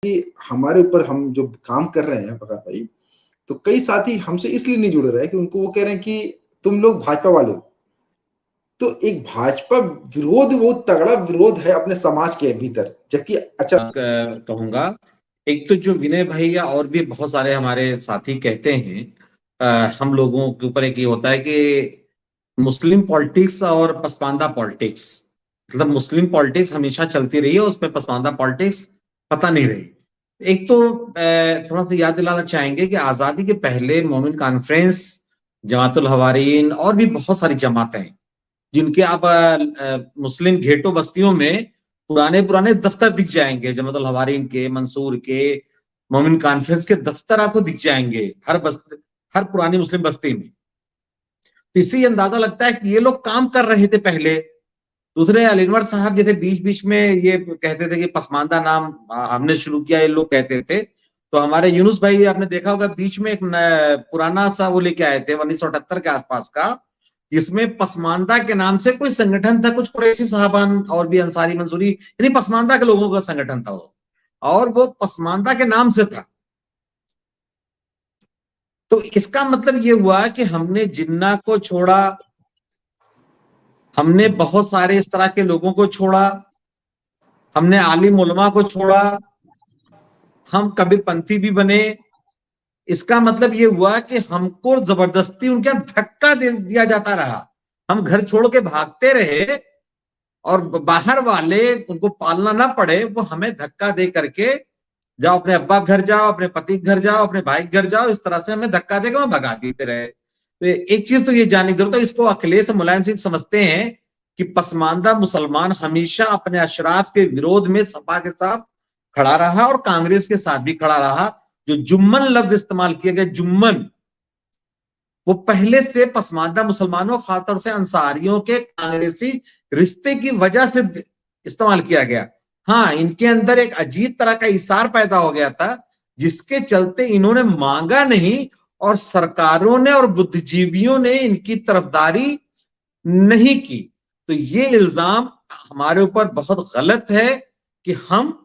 कि हमारे ऊपर हम जो काम कर रहे हैं प्रकाश भाई, तो कई साथी हमसे इसलिए नहीं जुड़ रहे हैं कि उनको वो कह रहे हैं कि तुम लोग भाजपा वाले हो। तो एक भाजपा विरोध, बहुत तगड़ा विरोध है अपने समाज के भीतर, जबकि अच्छा कहूंगा, एक तो जो विनय भाई या और भी बहुत सारे हमारे साथी कहते हैं, हम लोगों के ऊपर एक ये होता है कि मुस्लिम पॉलिटिक्स और पसमानदा पॉलिटिक्स, मतलब मुस्लिम पॉलिटिक्स हमेशा चलती रही है, उसमें पसमानदा पॉलिटिक्स पता नहीं रही। एक तो थोड़ा सा याद दिलाना चाहेंगे कि आजादी के पहले मोमिन कॉन्फ्रेंस, जमातुल हवारीन और भी बहुत सारी जमातें हैं जिनके आप मुस्लिम घेटो बस्तियों में पुराने पुराने दफ्तर दिख जाएंगे, जमातुल हवारीन के, मंसूर के, मोमिन कॉन्फ्रेंस के दफ्तर आपको दिख जाएंगे हर पुरानी मुस्लिम बस्ती में। तो इससे अंदाजा लगता है कि ये लोग काम कर रहे थे पहले। दूसरे अलीनवर साहब जैसे बीच बीच में ये कहते थे कि पसमानदा नाम हमने शुरू किया, ये लोग कहते थे। तो हमारे यूनुस भाई आपने देखा होगा बीच में एक पुराना सा वो लेके आए थे 1978 के आसपास का, जिसमें पसमानदा के नाम से कोई संगठन था, कुछ कुरैशी साहबान और भी अंसारी मंसूरी, यानी पसमानदा के लोगों का संगठन था वो, और वो पसमानदा के नाम से था। तो इसका मतलब ये हुआ कि हमने जिन्ना को छोड़ा, हमने बहुत सारे इस तरह के लोगों को छोड़ा, हमने आलिम उलमा को छोड़ा, हम कबीरपंथी भी बने। इसका मतलब ये हुआ कि हमको जबरदस्ती उनके धक्का दे दिया जाता रहा, हम घर छोड़ के भागते रहे और बाहर वाले उनको पालना ना पड़े, वो हमें धक्का दे करके जाओ अपने अब्बा घर जाओ, अपने पति घर जाओ, अपने भाई घर जाओ, इस तरह से हमें धक्का देकर वहां भगा देते रहे। तो एक चीज तो ये जानने की जरूरत है, इसको अखिलेश मुलायम सिंह समझते हैं कि पसमानदा मुसलमान हमेशा अपने अशराफ के विरोध में सपा के साथ खड़ा रहा और कांग्रेस के साथ भी खड़ा रहा। जो जुम्मन लफ्ज इस्तेमाल किया गया, जुम्मन, वो पहले से पसमानदा मुसलमानों, खासतौर से अंसारियों के कांग्रेसी रिश्ते की वजह से इस्तेमाल किया गया। हाँ, इनके अंदर एक अजीब तरह का इसार पैदा हो गया था, जिसके चलते इन्होंने मांगा नहीं और सरकारों ने और बुद्धिजीवियों ने इनकी तरफदारी नहीं की। तो ये इल्जाम हमारे ऊपर बहुत गलत है कि हम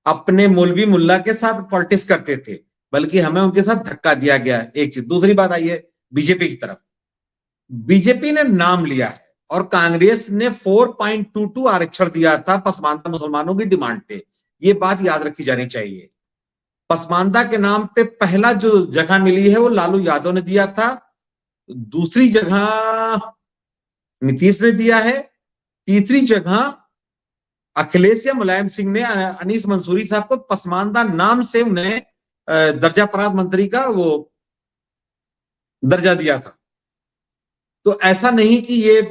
अपने मौलवी मुल्ला के साथ पॉलिटिक्स करते थे, बल्कि हमें उनके साथ धक्का दिया गया है। एक चीज। दूसरी बात आई है बीजेपी की तरफ। बीजेपी ने नाम लिया है और कांग्रेस ने 4.22 आरक्षण दिया था पसमानदा मुसलमानों की डिमांड पे। ये बात याद रखी जानी चाहिए। पसमानदा के नाम पे पहला जो जगह मिली है वो लालू यादव ने दिया था, दूसरी जगह नीतीश ने दिया है, तीसरी जगह अखिलेश या मुलायम सिंह ने अनीस मंसूरी साहब को पसमानदा नाम से उन्हें दर्जा प्राप्त मंत्री का वो दर्जा दिया था। तो ऐसा नहीं कि ये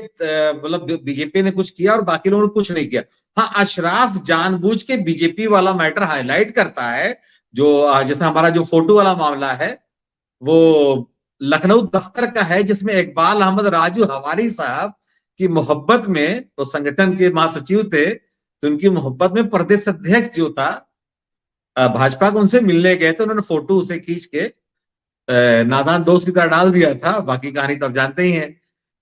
मतलब बीजेपी ने कुछ किया और बाकी लोगों ने कुछ नहीं किया। हाँ, अशराफ जानबूझ के बीजेपी वाला मैटर हाईलाइट करता है। जो जैसे हमारा जो फोटो वाला मामला है वो लखनऊ दफ्तर का है, जिसमें इकबाल अहमद राजू हवारी साहब की मोहब्बत में, तो संगठन के महासचिव थे, तो उनकी मोहब्बत में प्रदेश अध्यक्ष जो था भाजपा को, उनसे मिलने गए थे, उन्होंने फोटो उसे खींच के नादान दोस्त की तरह डाल दिया था। बाकी कहानी तो आप जानते ही हैं।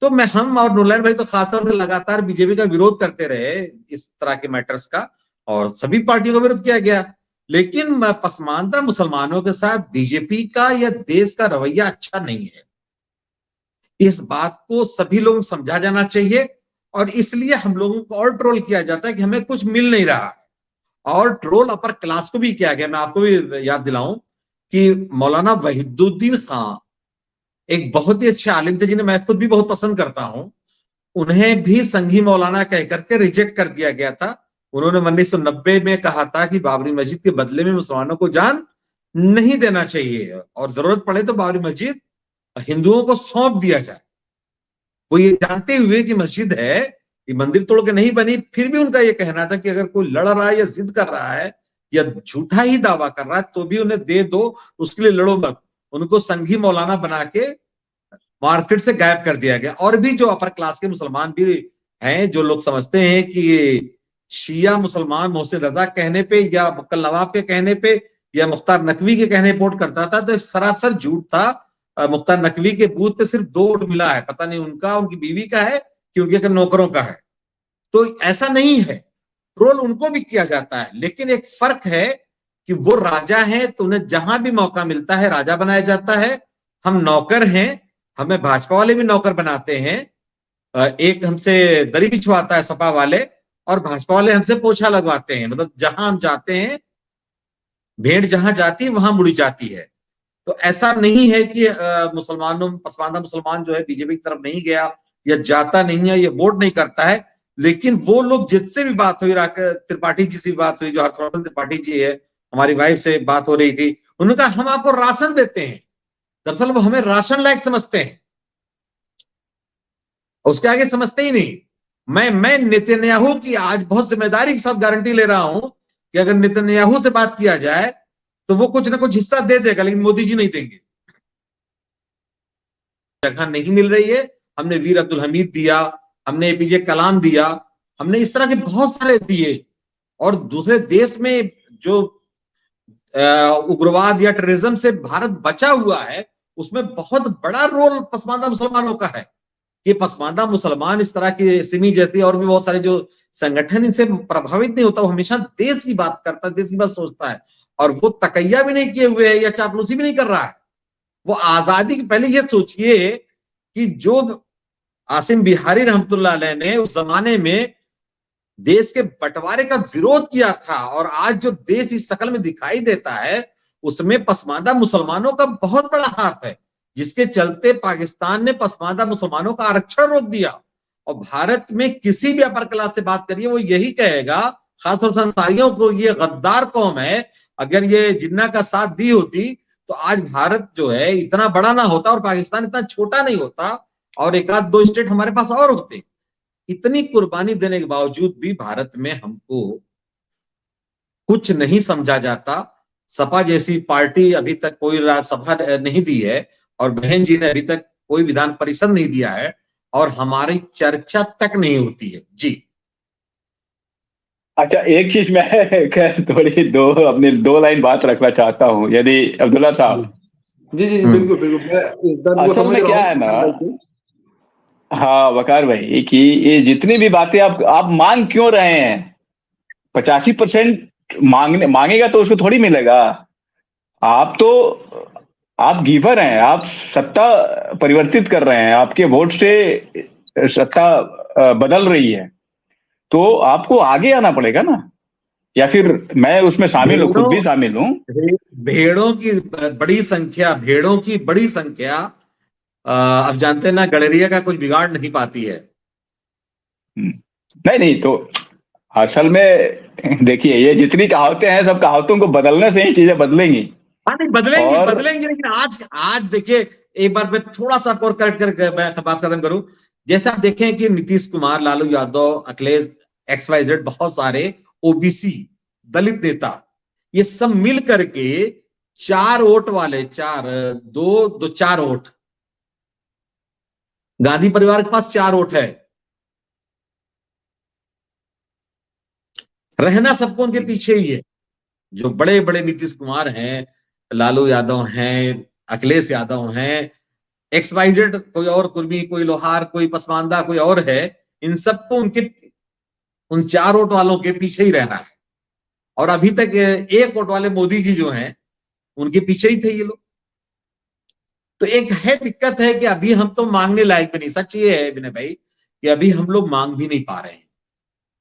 तो हम और नुलैन भाई तो खासतौर से लगातार बीजेपी का विरोध करते रहे इस तरह के मैटर्स का, और सभी पार्टियों का विरोध किया गया। लेकिन पसमानदा मुसलमानों के साथ बीजेपी का या देश का रवैया अच्छा नहीं है। इस बात को सभी लोग समझा जाना चाहिए, और इसलिए हम लोगों को और ट्रोल किया जाता है कि हमें कुछ मिल नहीं रहा है। और ट्रोल अपर क्लास को भी किया गया। मैं आपको भी याद दिलाऊं कि मौलाना वहीदुद्दीन खान एक बहुत ही अच्छे आलिम थे, जिन्हें मैं खुद भी बहुत पसंद करता हूं, उन्हें भी संघी मौलाना कह करके रिजेक्ट कर दिया गया था। उन्होंने 1990 में कहा था कि बाबरी मस्जिद के बदले में मुसलमानों को जान नहीं देना चाहिए और जरूरत पड़े तो बाबरी मस्जिद हिंदुओं को सौंप दिया जाए। वो ये जानते हुए कि मस्जिद है, ये मंदिर तोड़ के नहीं बनी, फिर भी उनका ये कहना था कि अगर कोई लड़ रहा है या जिद कर रहा है या झूठा ही दावा कर रहा है तो भी उन्हें दे दो, उसके लिए लड़ो मत। उनको संघी मौलाना बना के मार्केट से गायब कर दिया गया। और भी जो अपर क्लास के मुसलमान भी हैं, जो लोग समझते हैं कि शिया मुसलमान मोहसिन रजा कहने पे या मुक्कल नवाब के कहने पे या मुख्तार नकवी के कहने वोट करता था, तो सरासर झूठ था। मुख्तार नकवी के बूथ पे सिर्फ 2 वोट मिला है, पता नहीं उनका, उनकी बीवी का है कि उनके नौकरों का है। तो ऐसा नहीं है। ट्रोल उनको भी किया जाता है, लेकिन एक फर्क है कि वो राजा हैं तो उन्हें जहां भी मौका मिलता है राजा बनाया जाता है। हम नौकर हैं, हमें भाजपा वाले भी नौकर बनाते हैं। एक हमसे दरी बिछवाता है सपा वाले, और भाजपा वाले हमसे पोछा लगवाते हैं। मतलब जहां हम जाते हैं, भेड़ जहां जाती है वहां मुड़ी जाती है। तो ऐसा नहीं है कि पसमानदा मुसलमान जो है बीजेपी की तरफ नहीं गया या जाता नहीं है या वोट नहीं करता है, लेकिन वो लोग जिससे भी बात हुई, त्रिपाठी जी से बात हुई, जो हर्षवर्धन त्रिपाठी जी है, हमारी वाइफ से बात हो रही थी, उन्होंने कहा हम आपको राशन देते हैं। दरअसल वो हमें राशन लायक समझते हैं, उसके आगे समझते ही नहीं। मैं नेतन्याहू की आज बहुत जिम्मेदारी के साथ गारंटी ले रहा हूं कि अगर नेतन्याहू से बात किया जाए तो वो कुछ ना कुछ हिस्सा दे देगा, लेकिन मोदी जी नहीं देंगे। जगह नहीं मिल रही है। हमने वीर अब्दुल हमीद दिया, हमने एपीजे कलाम दिया, हमने इस तरह के बहुत सारे दिए। और दूसरे देश में जो उग्रवाद या टेररिज्म से भारत बचा हुआ है, उसमें बहुत बड़ा रोल पसमानदा मुसलमानों का है। ये पसमानदा मुसलमान इस तरह के सिमी जैसे और भी बहुत सारे जो संगठन इनसे प्रभावित नहीं होता, वो हमेशा देश की बात करता है, देश की बात सोचता है, और वो तकैया भी नहीं किए हुए है या चापलूसी भी नहीं कर रहा है। वो आजादी के पहले ये सोचिए कि जो आसिम बिहारी रहमतुल्लाह अलैह ने उस जमाने में देश के बंटवारे का विरोध किया था, और आज जो देश इस शक्ल में दिखाई देता है उसमें पसमानदा मुसलमानों का बहुत बड़ा हाथ है, जिसके चलते पाकिस्तान ने पसमानदा मुसलमानों का आरक्षण रोक दिया। और भारत में किसी भी अपर क्लास से बात करिए, वो यही कहेगा, खासतौर से अंसारियों को, ये गद्दार कौम है। अगर ये जिन्ना का साथ दी होती तो आज भारत जो है इतना बड़ा ना होता और पाकिस्तान इतना छोटा नहीं होता, और एक आध दो स्टेट हमारे पास और होते। इतनी कुर्बानी देने के बावजूद भी भारत में हमको कुछ नहीं समझा जाता। सपा जैसी पार्टी अभी तक कोई राज्यसभा नहीं दी है, और बहन जी ने अभी तक कोई विधान परिषद नहीं दिया है, और हमारी चर्चा तक नहीं होती है। जी अच्छा, एक चीज मैं खैर थोड़ी अपनी दो लाइन बात रखना चाहता हूँ, यदि अब्दुल्ला साहब। जी जी बिल्कुल बिल्कुल, मैं इस दर्द को असल समझ में रहा क्या हूँ है ना, भाई की। हाँ वकार भाई, कि ये जितनी भी बातें आप मांग क्यों रहे हैं, 85% मांगेगा तो उसको थोड़ी मिलेगा। आप गिवर हैं, आप सत्ता परिवर्तित कर रहे हैं, आपके वोट से सत्ता बदल रही है, तो आपको आगे आना पड़ेगा ना। या फिर मैं उसमें शामिल हूँ, खुद भी शामिल हूँ। भेड़ों की बड़ी संख्या अब जानते हैं ना, गडरिया का कुछ बिगाड़ नहीं पाती है। नहीं तो असल में देखिए, ये जितनी कहावतें हैं, सब कहावतों को बदलने से ही चीजें बदलेंगी। हाँ नहीं, बदलेंगे, लेकिन आज देखिए, एक बार मैं थोड़ा सा और करेक्ट करके मैं बात खत्म करूं। जैसे आप देखें कि नीतीश कुमार, लालू यादव, अखिलेश, XYZ, बहुत सारे ओबीसी दलित नेता, ये सब मिल करके 4 वोट वाले, 4 वोट, गांधी परिवार के पास 4 वोट है, रहना सबको उनके पीछे ही है। जो बड़े बड़े नीतीश कुमार हैं, लालू यादव हैं, अखिलेश यादव हैं, XYZ, कोई और कुर्मी, कोई लोहार, कोई पसमानदा, कोई और है, इन सबको उन 4 वोट वालों के पीछे ही रहना है। और अभी तक 1 वोट वाले मोदी जी जो हैं, उनके पीछे ही थे ये लोग। तो एक है दिक्कत है कि अभी हम तो मांगने लायक भी नहीं। सच ये है विनय भाई कि अभी हम लोग मांग भी नहीं पा रहे हैं।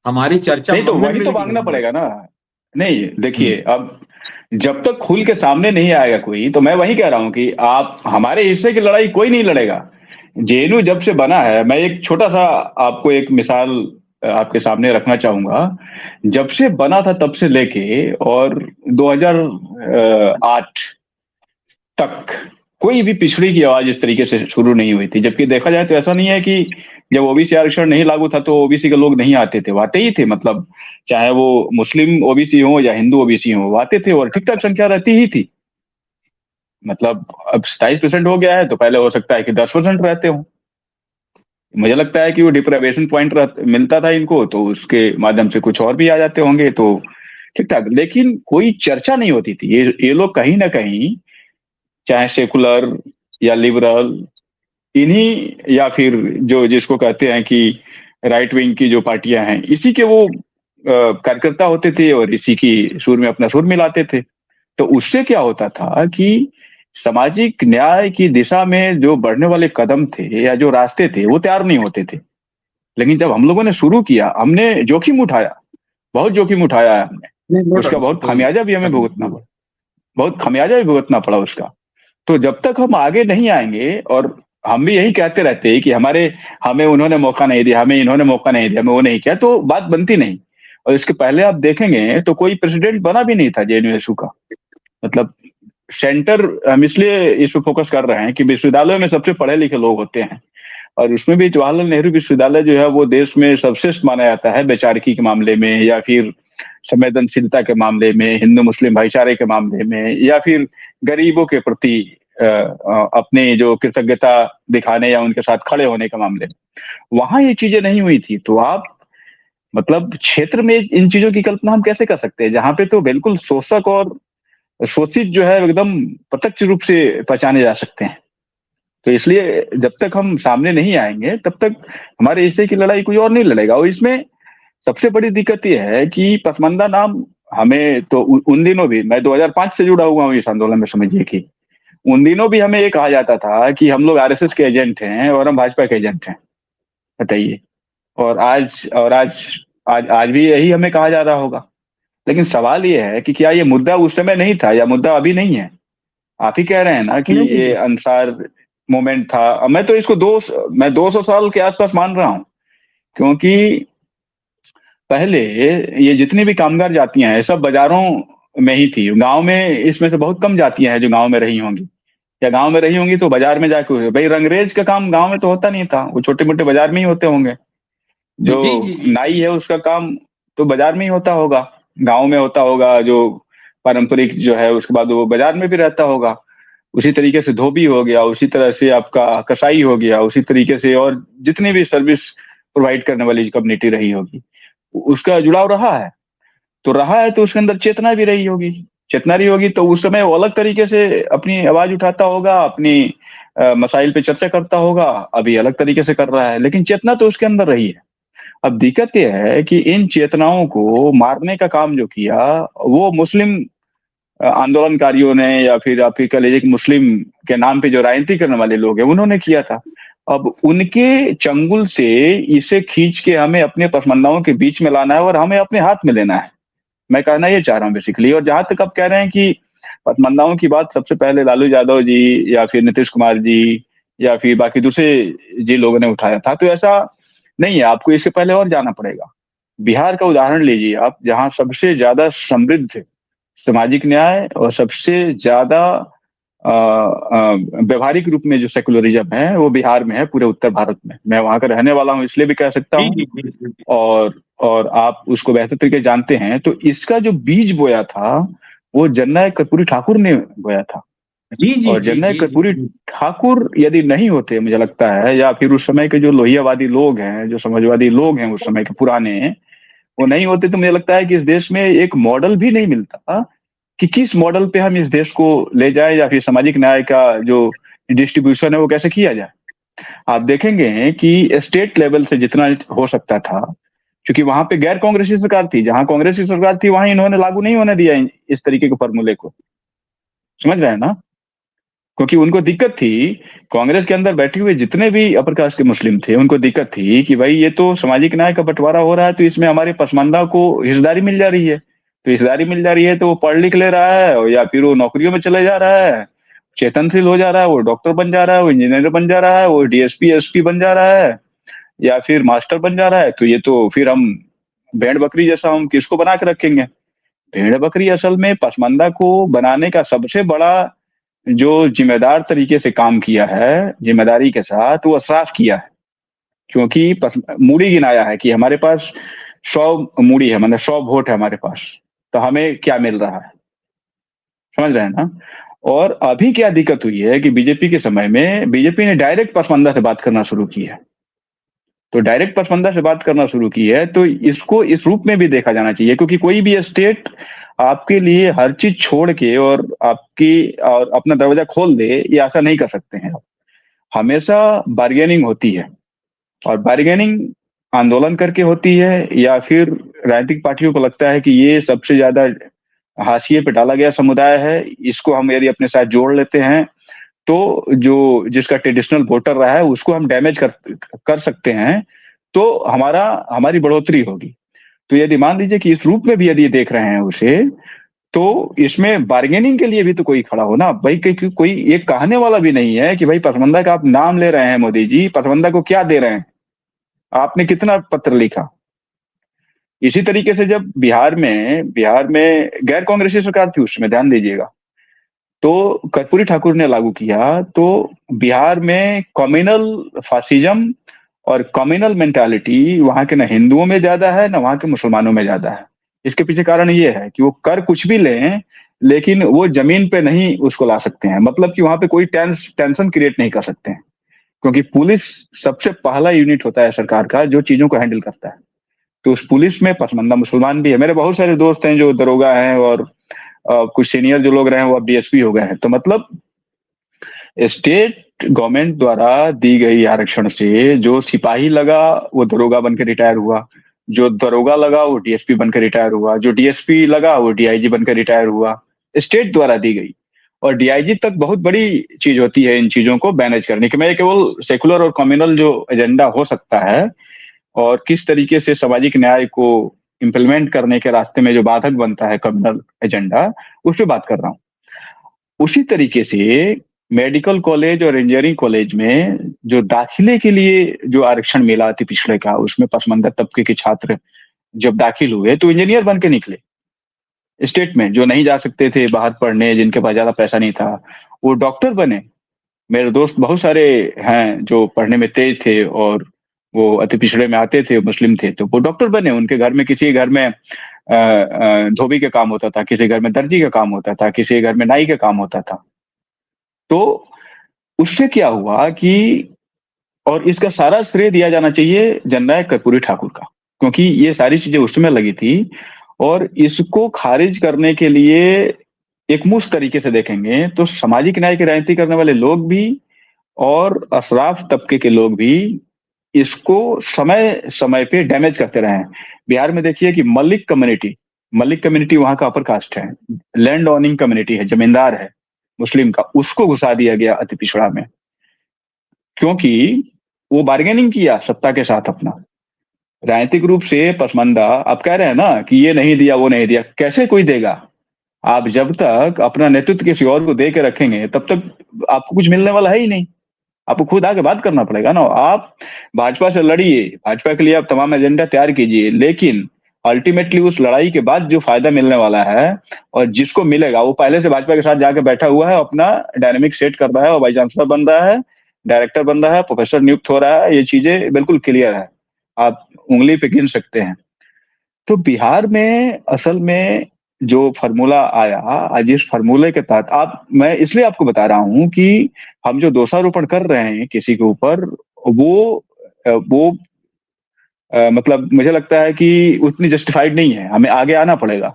हमारी चर्चा नहीं तो वही तो मांगना पड़ेगा ना। नहीं देखिए, अब जब तक खुल के सामने नहीं आएगा कोई, तो मैं वही कह रहा हूं कि आप हमारे हिस्से की लड़ाई कोई नहीं लड़ेगा। जेएनयू जब से बना है, मैं एक छोटा सा आपको एक मिसाल आपके सामने रखना चाहूंगा। जब से बना था तब से लेके और 2008 तक कोई भी पिछड़ी की आवाज इस तरीके से शुरू नहीं हुई थी। जबकि देखा जाए तो ऐसा नहीं है कि जब ओबीसी आरक्षण नहीं लागू था तो ओबीसी के लोग नहीं आते थे, वो आते ही थे। मतलब चाहे वो मुस्लिम ओबीसी हो या हिंदू ओबीसी हो, वो आते थे और ठीक ठाक संख्या रहती ही थी। मतलब अब 27% हो गया है, तो पहले हो सकता है कि 10% रहते हो। मुझे लगता है कि वो डिप्राइवेशन पॉइंट मिलता था इनको, तो उसके माध्यम से कुछ और भी आ जाते होंगे, तो ठीक ठाक। लेकिन कोई चर्चा नहीं होती थी। ये लोग कहीं ना कहीं, चाहे सेकुलर या लिबरल, इन्हीं या फिर जो जिसको कहते हैं कि राइट विंग की जो पार्टियां हैं, इसी के वो कार्यकर्ता होते थे और इसी की सुर में अपना सुर मिलाते थे। तो उससे क्या होता था कि सामाजिक न्याय की दिशा में जो बढ़ने वाले कदम थे या जो रास्ते थे वो तैयार नहीं होते थे। लेकिन जब हम लोगों ने शुरू किया, हमने जोखिम उठाया, बहुत जोखिम उठाया है हमने, नहीं, नो उसका डाउट, बहुत कोई खामियाजा भी हमें भुगतना नहीं। पड़ा, बहुत खामियाजा भी भुगतना पड़ा उसका। तो जब तक हम आगे नहीं आएंगे, और हम भी यही कहते रहते हैं कि हमें उन्होंने मौका नहीं दिया, हमें इन्होंने मौका नहीं दिया, हमें वो नहीं किया, तो बात बनती नहीं। और इसके पहले आप देखेंगे तो कोई प्रेसिडेंट बना भी नहीं था जेएनयू का। मतलब सेंटर, हम इसलिए इस पे फोकस कर रहे हैं कि विश्वविद्यालयों में सबसे पढ़े लिखे लोग होते हैं, और उसमें भी जवाहरलाल नेहरू विश्वविद्यालय जो है वो देश में सर्वश्रेष्ठ माना जाता है वैचारिकी के मामले में, या फिर संवेदनशीलता के मामले में, हिंदू मुस्लिम भाईचारे के मामले में, या फिर गरीबों के प्रति अपनी जो कृतज्ञता दिखाने या उनके साथ खड़े होने के मामले में। वहां ये चीजें नहीं हुई थी। तो आप मतलब क्षेत्र में इन चीजों की कल्पना हम कैसे कर सकते हैं जहां पे तो बिल्कुल शोषक और शोषित जो है एकदम प्रत्यक्ष रूप से पहचाने जा सकते हैं। तो इसलिए जब तक हम सामने नहीं आएंगे तब तक हमारे हिस्से की लड़ाई कोई और नहीं लड़ेगा। और इसमें सबसे बड़ी दिक्कत यह है कि पसमानदा नाम हमें तो उन दिनों भी, मैं 2005 से जुड़ा हुआ हूँ इस आंदोलन में, समझिए कि उन दिनों भी हमें ये कहा जाता था कि हम लोग आरएसएस के एजेंट हैं और हम भाजपा के एजेंट हैं। बताइए। और आज भी यही हमें कहा जा रहा होगा। लेकिन सवाल ये है कि क्या ये मुद्दा उस समय नहीं था या मुद्दा अभी नहीं है? आप ही कह रहे हैं ना कि ये अंसार मोमेंट था। मैं तो इसको 200 साल के आसपास मान रहा हूं, क्योंकि पहले ये जितनी भी कामगार जातियां हैं सब बाजारों में ही थी। गांव में इसमें से बहुत कम जातियां हैं जो गांव में रही होंगी, या गांव में रही होंगी तो बाजार में जाके हुए। भाई रंगरेज का काम गांव में तो होता नहीं था, वो छोटे मोटे बाजार में ही होते होंगे। जो नाई है उसका काम तो बाजार में ही होता होगा, गांव में होता होगा। जो पारंपरिक जो है उसके बाद वो बाजार में भी रहता होगा। उसी तरीके से धोबी हो गया, उसी तरह से आपका कसाई हो गया, उसी तरीके से और जितनी भी सर्विस प्रोवाइड करने वाली कम्युनिटी रही होगी उसका जुड़ाव रहा है। तो रहा है तो उसके अंदर चेतना भी रही होगी, चेतना रही होगी तो उस समय वो अलग तरीके से अपनी आवाज उठाता होगा, अपनी मसाइल पे चर्चा करता होगा। अभी अलग तरीके से कर रहा है, लेकिन चेतना तो उसके अंदर रही है। अब दिक्कत यह है कि इन चेतनाओं को मारने का काम जो किया वो मुस्लिम आंदोलनकारियों ने, या फिर आप कह लीजिए कि मुस्लिम के नाम पे जो राजनीति करने वाले लोग हैं उन्होंने किया था। अब उनके चंगुल से इसे खींच के हमें अपने पसमंदाओं के बीच में लाना है और हमें अपने हाथ में लेना है। मैं कहना ये चाह रहा हूँ बेसिकली। और जहां तक आप कह रहे हैं कि पसमंदाओं की बात सबसे पहले लालू यादव जी या फिर नीतीश कुमार जी या फिर बाकी दूसरे जी लोगों ने उठाया था, तो ऐसा नहीं है। आपको इसके पहले और जाना पड़ेगा। बिहार का उदाहरण लीजिए आप, जहां सबसे ज्यादा समृद्ध सामाजिक न्याय और सबसे ज्यादा व्यवहारिक रूप में जो सेकुलरिज्म है वो बिहार में है, पूरे उत्तर भारत में। मैं वहां का रहने वाला हूँ इसलिए भी कह सकता हूँ, और आप उसको बेहतर तरीके जानते हैं। तो इसका जो बीज बोया था वो जननायक कर्पूरी ठाकुर ने बोया था। और जननायक कर्पूरी ठाकुर यदि नहीं होते, मुझे लगता है, या फिर उस समय के जो लोहियावादी लोग हैं, जो समाजवादी लोग हैं उस समय के पुराने, वो नहीं होते तो मुझे लगता है कि इस देश में एक मॉडल भी नहीं मिलता कि किस मॉडल पे हम इस देश को ले जाए, या फिर सामाजिक न्याय का जो डिस्ट्रीब्यूशन है वो कैसे किया जाए। आप देखेंगे कि स्टेट लेवल से जितना हो सकता था, क्योंकि वहां पे गैर कांग्रेसी सरकार थी, जहां कांग्रेस की सरकार थी वहां इन्होंने लागू नहीं होने दिया इस तरीके के फॉर्मूले को। समझ रहे हैं ना? क्योंकि उनको दिक्कत थी, कांग्रेस के अंदर बैठे हुए जितने भी अपर कास्ट के मुस्लिम थे उनको दिक्कत थी कि भाई ये तो सामाजिक न्याय का बंटवारा हो रहा है, तो इसमें हमारे पसमानदा को हिस्सेदारी मिल जा रही है। तो हिस्सेदारी मिल जा रही है तो वो पढ़ लिख ले रहा है, या फिर वो नौकरियों में चले जा रहा है, चेतनशील हो जा रहा है, वो डॉक्टर बन जा रहा है, वो इंजीनियर बन जा रहा है, वो डीएसपी एसपी बन जा रहा है, या फिर मास्टर बन जा रहा है। तो ये तो फिर हम भेड़ बकरी जैसा हम किसको बना के रखेंगे? भेड़ बकरी असल में पसमानदा को बनाने का सबसे बड़ा जो जिम्मेदार तरीके से काम किया है, जिम्मेदारी के साथ, वो अशराफ किया है। क्योंकि मूड़ी गिनाया है कि हमारे पास 100 मूड़ी है, मतलब 100 वोट है हमारे पास, तो हमें क्या मिल रहा है। समझ रहे हैं ना? और अभी क्या दिक्कत हुई है कि बीजेपी के समय में बीजेपी ने डायरेक्ट पसमानदा से बात करना शुरू की है। तो डायरेक्ट पसमानदा से बात करना शुरू की है तो इसको इस रूप में भी देखा जाना चाहिए, क्योंकि कोई भी स्टेट आपके लिए हर चीज छोड़ के और अपना दरवाजा खोल दे, ये आशा नहीं कर सकते हैं। हमेशा बार्गेनिंग होती है, और बार्गेनिंग आंदोलन करके होती है या फिर राजनीतिक पार्टियों को लगता है कि ये सबसे ज्यादा हाशिए पे डाला गया समुदाय है, इसको हम यदि अपने साथ जोड़ लेते हैं तो जो जिसका ट्रेडिशनल वोटर रहा है उसको हम डैमेज कर सकते हैं, तो हमारी बढ़ोतरी होगी। तो यदि मान लीजिए कि इस रूप में भी यदि देख रहे हैं उसे, तो इसमें बार्गेनिंग के लिए भी तो कोई खड़ा हो ना भाई। कोई एक कहने वाला भी नहीं है कि भाई पसमंदा का आप नाम ले रहे हैं मोदी जी, पसमंदा को क्या दे रहे हैं, आपने कितना पत्र लिखा। इसी तरीके से जब बिहार में गैर कांग्रेसी सरकार थी उस समय, ध्यान दीजिएगा, तो कर्पूरी ठाकुर ने लागू किया, तो बिहार में कम्युनल फासिज्म और कम्युनल मेंटालिटी वहां के न हिंदुओं में ज्यादा है, न वहां के मुसलमानों में ज्यादा है। इसके पीछे कारण ये है कि वो कर कुछ भी लें, लेकिन वो जमीन पे नहीं उसको ला सकते हैं, मतलब कि वहां पे कोई टेंशन क्रिएट नहीं कर सकते हैं, क्योंकि पुलिस सबसे पहला यूनिट होता है सरकार का जो चीजों को हैंडल करता है। तो उस पुलिस में पसमंदा मुसलमान भी है। मेरे बहुत सारे दोस्त हैं जो दरोगा हैं, और कुछ सीनियर जो लोग रहे हैं वो अब डीएसपी हो गए हैं। तो मतलब स्टेट गवर्नमेंट द्वारा दी गई आरक्षण से जो सिपाही लगा वो दरोगा बनकर रिटायर हुआ, जो दरोगा लगा वो डीएसपी बनकर रिटायर हुआ, जो डीएसपी लगा वो डीआईजी बनकर रिटायर हुआ, स्टेट द्वारा दी गई। और डीआईजी तक बहुत बड़ी चीज होती है इन चीजों को मैनेज करने की। मैं केवल सेकुलर और कम्युनल जो एजेंडा हो सकता है और किस तरीके से सामाजिक न्याय को इम्प्लीमेंट करने के रास्ते में जो बाधक बनता है कम्युनल एजेंडा, उस पर बात कर रहा हूँ। उसी तरीके से मेडिकल कॉलेज और इंजीनियरिंग कॉलेज में जो दाखिले के लिए जो आरक्षण मिला अति पिछड़े का, उसमें पसमंदा तबके के छात्र जब दाखिल हुए तो इंजीनियर बन के निकले। स्टेट में जो नहीं जा सकते थे बाहर पढ़ने, जिनके पास ज्यादा पैसा नहीं था, वो डॉक्टर बने। मेरे दोस्त बहुत सारे हैं जो पढ़ने में तेज थे और वो अति पिछड़े में आते थे, मुस्लिम थे, तो वो डॉक्टर बने। उनके घर में किसी घर में धोबी का काम होता था, किसी घर में दर्जी का काम होता था, किसी घर में नाई का काम होता था। तो उससे क्या हुआ कि, और इसका सारा श्रेय दिया जाना चाहिए जननायक कर्पूरी ठाकुर का, क्योंकि ये सारी चीजें उस समय लगी थी। और इसको खारिज करने के लिए एक मुश्त तरीके से देखेंगे तो सामाजिक न्याय की राजनीति करने वाले लोग भी और अशराफ तबके के लोग भी इसको समय समय पे डैमेज करते रहे हैं। बिहार में देखिए कि मलिक कम्युनिटी वहां का अपर कास्ट है, लैंड ओनिंग कम्युनिटी है, जमींदार है मुस्लिम का, उसको घुसा दिया गया अति पिछड़ा में, क्योंकि वो बार्गेनिंग किया सत्ता के साथ अपना। राजनीतिक रूप से पसमंदा, आप कह रहे हैं ना कि ये नहीं दिया वो नहीं दिया, कैसे कोई देगा? आप जब तक अपना नेतृत्व किसी और को दे के रखेंगे तब तक आपको कुछ मिलने वाला है ही नहीं। आपको खुद आके बात करना पड़ेगा ना। आप भाजपा से लड़िए, भाजपा के लिए आप तमाम एजेंडा तैयार कीजिए, लेकिन अल्टीमेटली उस लड़ाई के बाद जो फायदा मिलने वाला है और जिसको मिलेगा वो पहले से भाजपा के साथ जाके बैठा हुआ है, अपना डायनेमिक सेट कर रहा है, और वाइस चांसलर बन रहा है, डायरेक्टर बन रहा है, प्रोफेसर नियुक्त हो रहा है। ये चीजें बिल्कुल क्लियर है, आप उंगली पे गिन सकते हैं। तो बिहार में असल में जो फॉर्मूला आया, आज इस फॉर्मूले के तहत मैं इसलिए आपको बता रहा हूं कि हम जो दोषारोपण कर रहे हैं किसी के ऊपर, वो मतलब मुझे लगता है कि उतनी जस्टिफाइड नहीं है, हमें आगे आना पड़ेगा।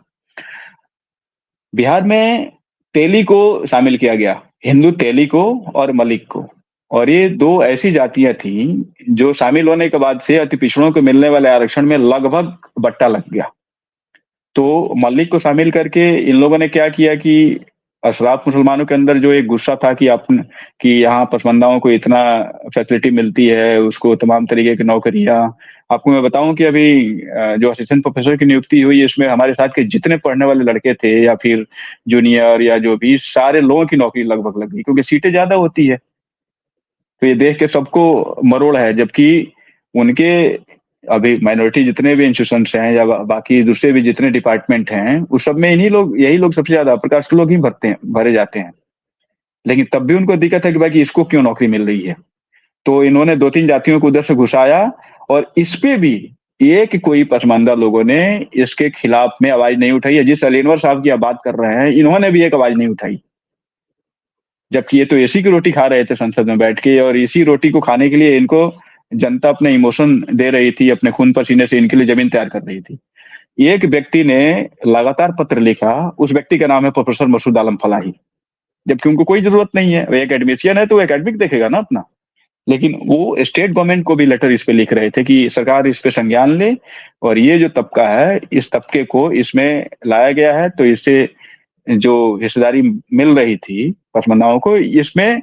बिहार में तेली को शामिल किया गया, हिंदू तेली को और मलिक को, और ये दो ऐसी जातियां थी जो शामिल होने के बाद से अति पिछड़ों को मिलने वाले आरक्षण में लगभग बट्टा लग गया। तो मलिक को शामिल करके इन लोगों ने क्या किया कि अशराफ मुसलमानों के अंदर जो एक गुस्सा था कि यहाँ पसमंदाओं को इतना फैसिलिटी मिलती है, उसको तमाम तरीके की नौकरियां। आपको मैं बताऊं कि अभी जो असिस्टेंट प्रोफेसर की नियुक्ति हुई, इसमें हमारे साथ के जितने पढ़ने वाले लड़के थे या फिर जूनियर या जो भी, सारे लोगों की नौकरी लगभग लग गई, क्योंकि सीटें ज्यादा होती है। तो ये देख के सबको मरोड़ है, जबकि उनके अभी माइनॉरिटी जितने भी इंस्टीट्यूशंस हैं या बाकी दूसरे भी जितने डिपार्टमेंट हैं, उस सब में यही लोग सबसे ज्यादा अपर कास्ट लोग ही भरे जाते हैं। लेकिन तब भी उनको दिक्कत है कि भाई इसको क्यों नौकरी मिल रही है। तो इन्होंने 2-3 जातियों को उधर से घुसाया, और इस पे भी एक कोई पसमानदा लोगों ने इसके खिलाफ में आवाज नहीं उठाई है। जिस अलीनवर साहब की आप बात कर रहे हैं, इन्होंने भी एक आवाज नहीं उठाई, जबकि ये तो इसी की रोटी खा रहे थे संसद में बैठ के, और इसी रोटी को खाने के लिए इनको जनता अपने इमोशन दे रही थी, अपने खून पसीने से इनके लिए जमीन तैयार कर रही थी। एक व्यक्ति ने लगातार पत्र लिखा, उस व्यक्ति का नाम है प्रोफेसर मसूद आलम फलाही, जबकि उनको कोई जरूरत नहीं है। वो एक एडमिशियन है तो एकेडमिक देखेगा ना अपना, लेकिन वो स्टेट गवर्नमेंट को भी लेटर इस पे लिख रहे थे कि सरकार इस पे संज्ञान ले, और ये जो तबका है इस तबके को इसमें लाया गया है, तो इससे जो हिस्सेदारी मिल रही थी पसमानदाओं को, इसमें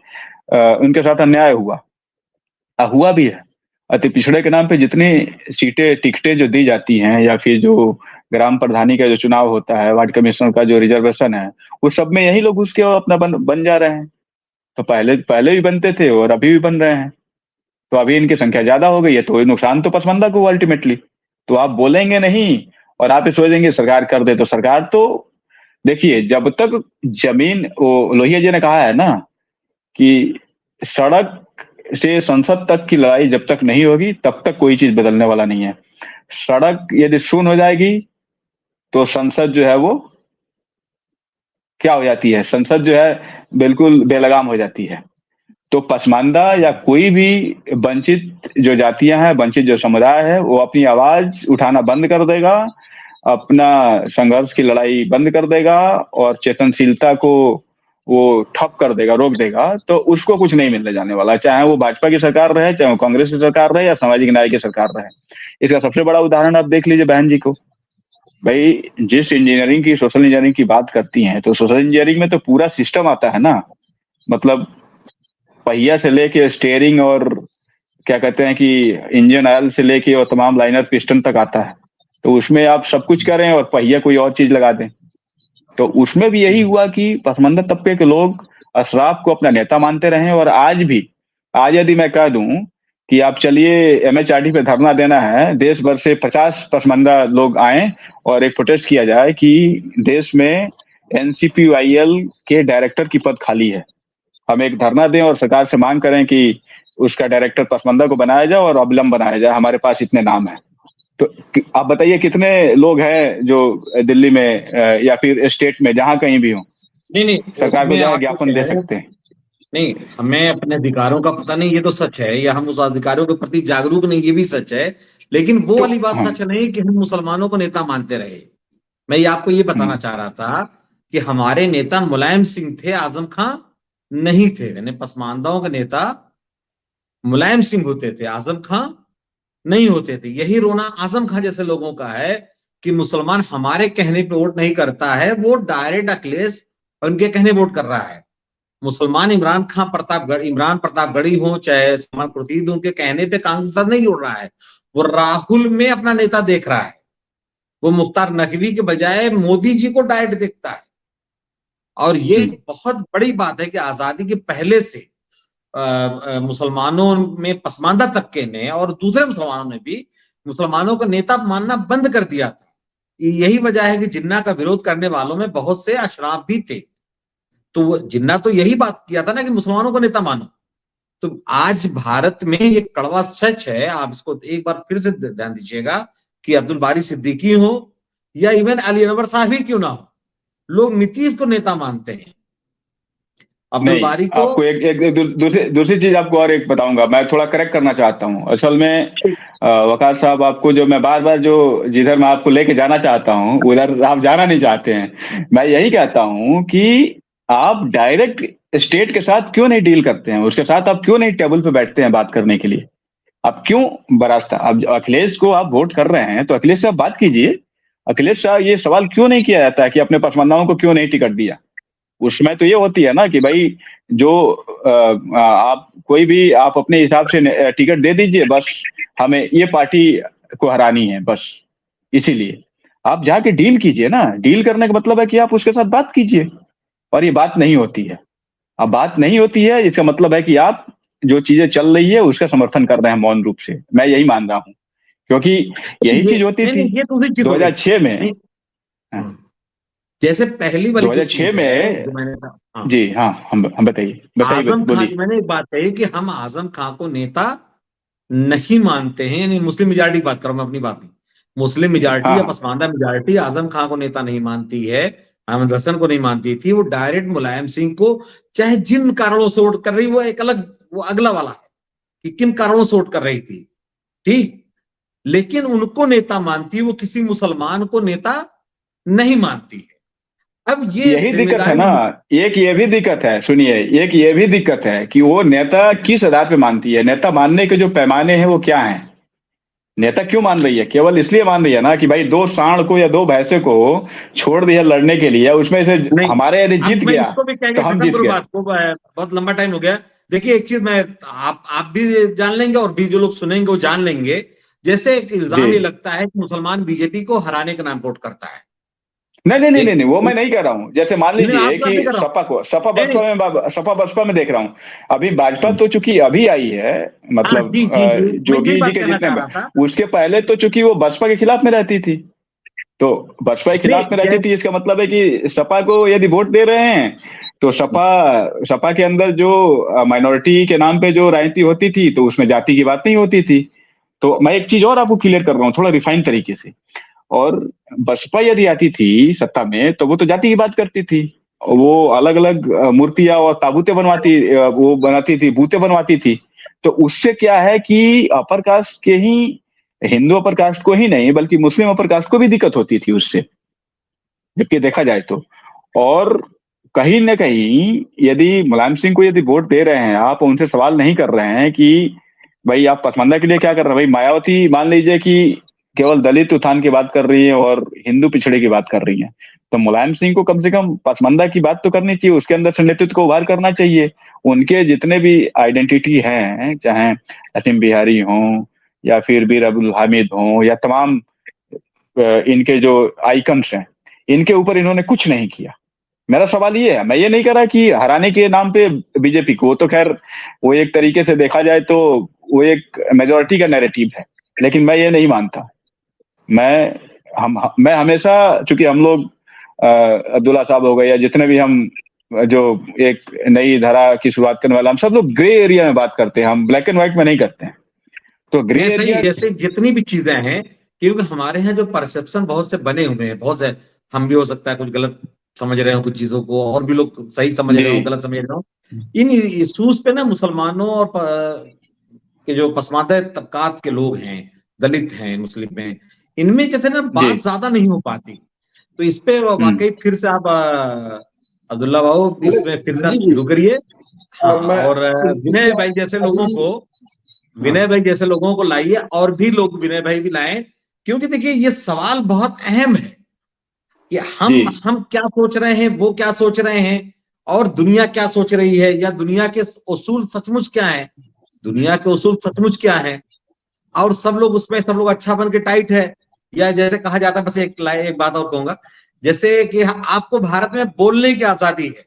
उनके साथ अन्याय हुआ भी है। अति पिछड़े के नाम पे जितनी सीटें टिकटें जो दी जाती हैं, या फिर जो ग्राम प्रधानी का जो चुनाव होता है, वार्ड कमिश्नर का जो रिजर्वेशन है, उस सब में यही लोग उसके अपना बन जा रहे हैं। तो पहले भी बनते थे और अभी भी बन रहे हैं, तो अभी इनकी संख्या ज्यादा हो गई है, तो नुकसान तो पसमानदा को अल्टीमेटली। तो आप बोलेंगे नहीं और आप सोचेंगे सरकार कर दे, तो सरकार तो देखिए, जब तक जमीन, वो लोहिया जी ने कहा है ना कि सड़क से संसद तक की लड़ाई जब तक नहीं होगी तब तक कोई चीज बदलने वाला नहीं है। सड़क यदि शून्य हो जाएगी तो संसद जो है वो क्या हो जाती है, संसद जो है बिल्कुल बेलगाम हो जाती है। तो पसमानदा या कोई भी वंचित जो जातियां हैं, वंचित जो समुदाय है, वो अपनी आवाज उठाना बंद कर देगा, अपना संघर्ष की लड़ाई बंद कर देगा और चेतनशीलता को वो ठप कर देगा, रोक देगा, तो उसको कुछ नहीं मिलने जाने वाला, चाहे वो भाजपा की सरकार रहे, चाहे वो कांग्रेस की सरकार रहे, या सामाजिक न्याय की सरकार रहे। इसका सबसे बड़ा उदाहरण आप देख लीजिए बहन जी को। भाई जिस इंजीनियरिंग की, सोशल इंजीनियरिंग की बात करती हैं, तो सोशल इंजीनियरिंग में तो पूरा सिस्टम आता है ना, मतलब पहिया से लेके स्टीयरिंग और क्या कहते हैं कि इंजन ऑयल से लेके और तमाम लाइनर पिस्टन तक आता है। तो उसमें आप सब कुछ करें और पहिया कोई और चीज लगा दें। तो उसमें भी यही हुआ कि पसमानदा तबके के लोग अशराफ को अपना नेता मानते रहे, और आज भी, आज यदि मैं कह दूं कि आप चलिए MHRD पे धरना देना है, देश भर से 50 पसमानदा लोग आए और एक प्रोटेस्ट किया जाए कि देश में NCPYL के डायरेक्टर की पद खाली है, हम एक धरना दें और सरकार से मांग करें कि उसका डायरेक्टर पसमानदा को बनाया जाए और अविलंब बनाया जाए, हमारे पास इतने नाम है। तो आप बताइए कितने लोग हैं जो दिल्ली में या फिर स्टेट में, जहां कहीं भी हो, नहीं सरकार को जाए ज्ञापन दे सकते हैं। नहीं, हमें अपने अधिकारों का पता नहीं, ये तो सच है, या हम उस अधिकारों के प्रति जागरूक नहीं, ये भी सच है। लेकिन वो वाली बात सच नहीं कि हम मुसलमानों को नेता मानते रहे। मैं ये आपको ये बताना चाह रहा था कि हमारे नेता मुलायम सिंह थे, आजम खां नहीं थे। यानी पसमानदाओं के नेता मुलायम सिंह होते थे, आजम खां नहीं होते थे। यही रोना आजम खां जैसे लोगों का है कि मुसलमान हमारे कहने पे वोट नहीं करता है, वो डायरेक्ट अखिलेश उनके कहने वोट कर रहा है। मुसलमान इमरान प्रतापगढ़ी हो, चाहे सलमान खुर्शीद, उनके कहने पे कांग्रेस के साथ नहीं जुड़ रहा है, वो राहुल में अपना नेता देख रहा है। वो मुख्तार नकवी के बजाय मोदी जी को डायरेक्ट देखता है। और ये बहुत बड़ी बात है कि आजादी के पहले से मुसलमानों में, पसमानदा तबके ने और दूसरे मुसलमानों ने भी मुसलमानों को नेता मानना बंद कर दिया था। यही वजह है कि जिन्ना का विरोध करने वालों में बहुत से अशराफ भी थे। तो वो जिन्ना तो यही बात किया था ना कि मुसलमानों को नेता मानो। तो आज भारत में ये कड़वा सच है, आप इसको एक बार फिर से ध्यान दीजिएगा कि अब्दुल बारी सिद्दीकी हो या इवन अली अनवर साहब ही क्यों ना हो, लोग नीतीश को नेता मानते हैं। अब्दुल बारी को आपको एक दूसरी चीज आपको और एक बताऊंगा, मैं थोड़ा करेक्ट करना चाहता हूँ। असल में वकार साहब, आपको जो मैं बार बार जो जिधर मैं आपको लेके जाना चाहता हूँ उधर आप जाना नहीं चाहते हैं। मैं यही कहता हूँ कि आप डायरेक्ट स्टेट के साथ क्यों नहीं डील करते हैं, उसके साथ आप क्यों नहीं टेबल पे बैठते हैं बात करने के लिए, आप क्यों बरास्ता, अब अखिलेश को आप वोट कर रहे हैं तो अखिलेश से आप बात कीजिए। अखिलेश साहब, ये सवाल क्यों नहीं किया जाता है कि अपने पसमानदाओं को क्यों नहीं टिकट दिया। उसमें तो ये होती है ना कि भाई जो आप कोई भी आप अपने हिसाब से टिकट दे दीजिए, बस हमें ये पार्टी को हरानी है, बस इसीलिए आप जाके डील कीजिए ना। डील करने का मतलब है कि आप उसके साथ बात कीजिए, और ये बात नहीं होती है। अब बात नहीं होती है, इसका मतलब है कि आप जो चीजें चल रही है उसका समर्थन कर रहे हैं मौन रूप से। मैं यही मान रहा हूँ, क्योंकि यही चीज होती थी 2006 में। जैसे पहली वाली 2006 में जी हाँ, हम बताइए आजम खान, मैंने एक बात कही कि हम आजम खान को नेता नहीं मानते हैं, यानी मुस्लिम मेजॉरिटी की बात करूं मैं, अपनी बात नहीं, मुस्लिम मेजॉरिटी या पसमानदा मेजॉरिटी आजम खान को नेता नहीं मानती है, अहमद हसन को नहीं मानती थी। वो डायरेक्ट मुलायम सिंह को, चाहे जिन कारणों से वोट कर रही, वो एक अलग, वो अगला वाला है कि किन कारणों से वोट कर रही थी, ठीक, लेकिन उनको नेता मानती, वो किसी मुसलमान को नेता नहीं मानती है। अब ये यही दिक्कत है ना, एक ये भी दिक्कत है, सुनिए, एक ये भी दिक्कत है कि वो नेता किस आधार पे मानती है, नेता मानने के जो पैमाने हैं वो क्या हैं, नेता क्यों मान रही है, केवल इसलिए मान रही है ना कि भाई 2 सांड को या 2 भैंसे को छोड़ दिया लड़ने के लिए, उसमें से हमारे यदि जीत गया तो हम जीत गए। बात को बहुत लंबा टाइम हो गया। देखिए एक चीज मैं आप भी जान लेंगे और भी जो लोग सुनेंगे वो जान लेंगे, जैसे एक इल्जाम ये लगता है कि मुसलमान बीजेपी को हराने का नाम वोट करता है। नहीं, वो मैं नहीं कह रहा हूं। जैसे मान लीजिए कि सपा बसपा में देख रहा हूं, अभी भाजपा तो चूंकि अभी आई है, मतलब जोगी जी के जितने, उसके पहले तो चूंकि वो बसपा के खिलाफ में रहती थी, तो बसपा के खिलाफ में रहती थी, इसका मतलब है कि सपा को यदि वोट दे रहे हैं तो सपा के अंदर जो माइनॉरिटी के नाम पे जो राजनीति होती थी तो उसमें जाति की बात नहीं होती थी। तो मैं एक चीज और आपको क्लियर कर रहा हूँ थोड़ा रिफाइन तरीके से, और बसपा यदि आती थी सत्ता में तो वो तो जाति की बात करती थी, वो अलग अलग मूर्तियां और ताबूतें बनवाती, वो बनाती थी, बूते बनवाती थी। तो उससे क्या है कि अपर कास्ट के ही, हिंदू अपर कास्ट को ही नहीं बल्कि मुस्लिम अपर कास्ट को भी दिक्कत होती थी उससे, जबकि देखा जाए तो। और कहीं न कहीं यदि मुलायम सिंह को यदि वोट दे रहे हैं आप, उनसे सवाल नहीं कर रहे हैं कि भाई आप पसमानदा के लिए क्या कर रहे हैं। भाई मायावती मान लीजिए कि केवल दलित उत्थान की बात कर रही है और हिंदू पिछड़े की बात कर रही है, तो मुलायम सिंह को कम से कम पसमानदा की बात तो करनी चाहिए, उसके अंदर से नेतृत्व को उभार करना चाहिए। उनके जितने भी आइडेंटिटी हैं, चाहे असीम बिहारी हों या फिर बीर अब्दुल हामिद हों या तमाम इनके जो आइकन्स हैं, इनके ऊपर इन्होंने कुछ नहीं किया। मेरा सवाल ये है, मैं ये नहीं कह रहा कि हराने के नाम पे बीजेपी को, तो खैर वो एक तरीके से देखा जाए तो वो एक मेजोरिटी का नैरेटिव है, लेकिन मैं ये नहीं मानता। मैं हमेशा, चूंकि हम लोग अब्दुल्ला साहब हो गए या जितने भी हम जो एक नई धारा की शुरुआत करने वाला, हम सब लोग ग्रे एरिया में बात करते हैं, हम ब्लैक एंड व्हाइट में नहीं करते हैं। तो ग्रे एरिया जैसे जितनी भी चीजें हैं, क्योंकि हमारे यहाँ जो परसेप्शन बहुत से बने हुए हैं, बहुत से, हम भी हो सकता है कुछ गलत समझ रहे हो कुछ चीजों को, और भी लोग सही समझ रहे हो, गलत समझ रहे हो। इन इश्यूज पे ना मुसलमानों और के जो पसमानदा तबकात के लोग हैं, दलित हैं, मुस्लिम हैं, इनमें कैसे ना बात ज्यादा नहीं हो पाती। तो इस पे वाकई फिर से आप अब्दुल्ला बाबू इसमें फिर शुरू करिए, और विनय भाई जैसे लोगों को लाइए, और भी लोग विनय भाई भी लाएं, क्योंकि देखिए ये सवाल बहुत अहम है कि हम क्या सोच रहे हैं, वो क्या सोच रहे हैं, और दुनिया क्या सोच रही है, या दुनिया के उसूल सचमुच क्या है, दुनिया के उसूल सचमुच क्या है, और सब लोग उसमें, सब लोग अच्छा बन के टाइट है, या जैसे कहा जाता है, बस एक बात और कहूंगा, जैसे कि आपको भारत में बोलने की आजादी है,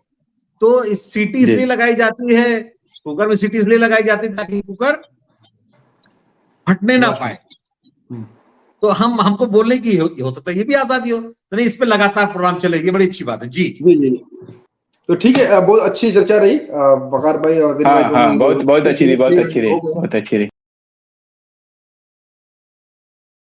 तो इस सीटी इसलिए लगाई जाती है, कुकर में सीटी इसलिए लगाई जाती है ताकि कुकर फटने ना पाए। तो हमको बोलने की हो सकता है ये भी आजादी हो, तो नहीं, इस पे लगातार प्रोग्राम चले, ये बड़ी अच्छी बात है। जी तो ठीक है, बहुत अच्छी चर्चा रही, बकार भाई और विनय भाई, बहुत अच्छी रही।